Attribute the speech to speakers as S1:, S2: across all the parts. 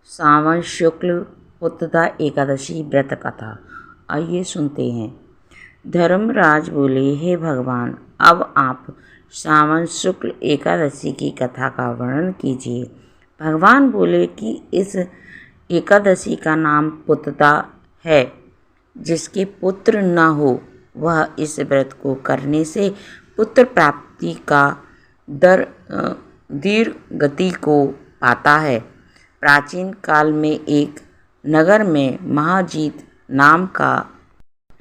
S1: सावन शुक्ल पुत्रदा एकादशी व्रत कथा। आइए सुनते हैं। धर्मराज बोले, हे भगवान, अब आप सावन शुक्ल एकादशी की कथा का वर्णन कीजिए। भगवान बोले कि इस एकादशी का नाम पुत्रदा है। जिसके पुत्र न हो वह इस व्रत को करने से पुत्र प्राप्ति का दीर्घ गति को पाता है। प्राचीन काल में एक नगर में महाजीत नाम का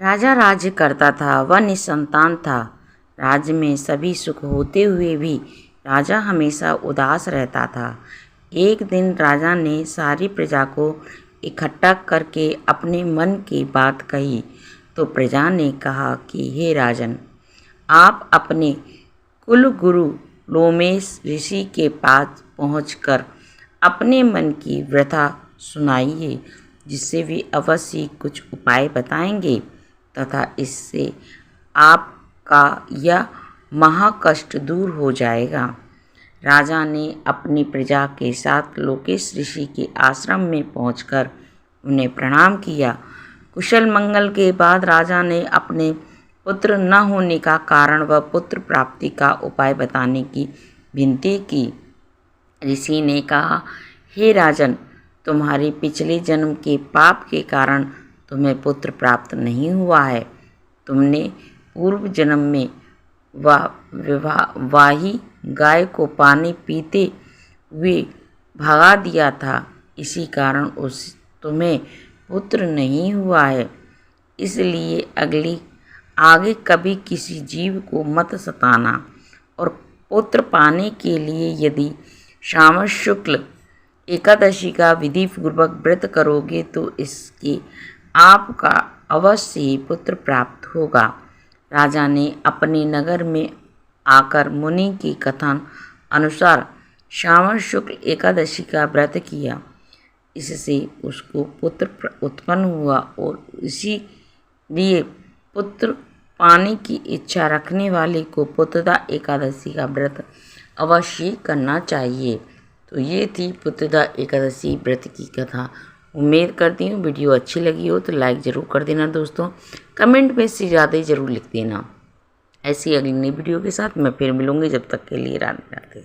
S1: राजा राज्य करता था। वह निसंतान था। राज्य में सभी सुख होते हुए भी राजा हमेशा उदास रहता था। एक दिन राजा ने सारी प्रजा को इकट्ठा करके अपने मन की बात कही तो प्रजा ने कहा कि हे राजन, आप अपने कुल गुरु लोमेश ऋषि के पास पहुंचकर अपने मन की व्यथा सुनाइए, जिससे वे अवश्य कुछ उपाय बताएंगे तथा इससे आपका यह महाकष्ट दूर हो जाएगा। राजा ने अपनी प्रजा के साथ लोकेश ऋषि के आश्रम में पहुंचकर उन्हें प्रणाम किया। कुशल मंगल के बाद राजा ने अपने पुत्र न होने का कारण व पुत्र प्राप्ति का उपाय बताने की विनती की। ऋषि ने कहा, हे राजन, तुम्हारे पिछले जन्म के पाप के कारण तुम्हें पुत्र प्राप्त नहीं हुआ है। तुमने पूर्व जन्म में वाही गाय को पानी पीते हुए भगा दिया था। इसी कारण तुम्हें पुत्र नहीं हुआ है। इसलिए आगे कभी किसी जीव को मत सताना और पुत्र पाने के लिए यदि सावन शुक्ल एकादशी का विधि पूर्वक व्रत करोगे तो इसके आपका अवश्य ही पुत्र प्राप्त होगा। राजा ने अपने नगर में आकर मुनि की कथन अनुसार सावन शुक्ल एकादशी का व्रत किया। इससे उसको पुत्र उत्पन्न हुआ और इसीलिए पुत्र पाने की इच्छा रखने वाले को पुत्रदा एकादशी का व्रत अवश्य करना चाहिए। तो ये थी पुत्रदा एकादशी व्रत की कथा। उम्मीद करती हूँ वीडियो अच्छी लगी हो तो लाइक ज़रूर कर देना दोस्तों। कमेंट में से ज़्यादा ज़रूर लिख देना। ऐसी अगली नई वीडियो के साथ मैं फिर मिलूँगी। जब तक के लिए राधे राधे।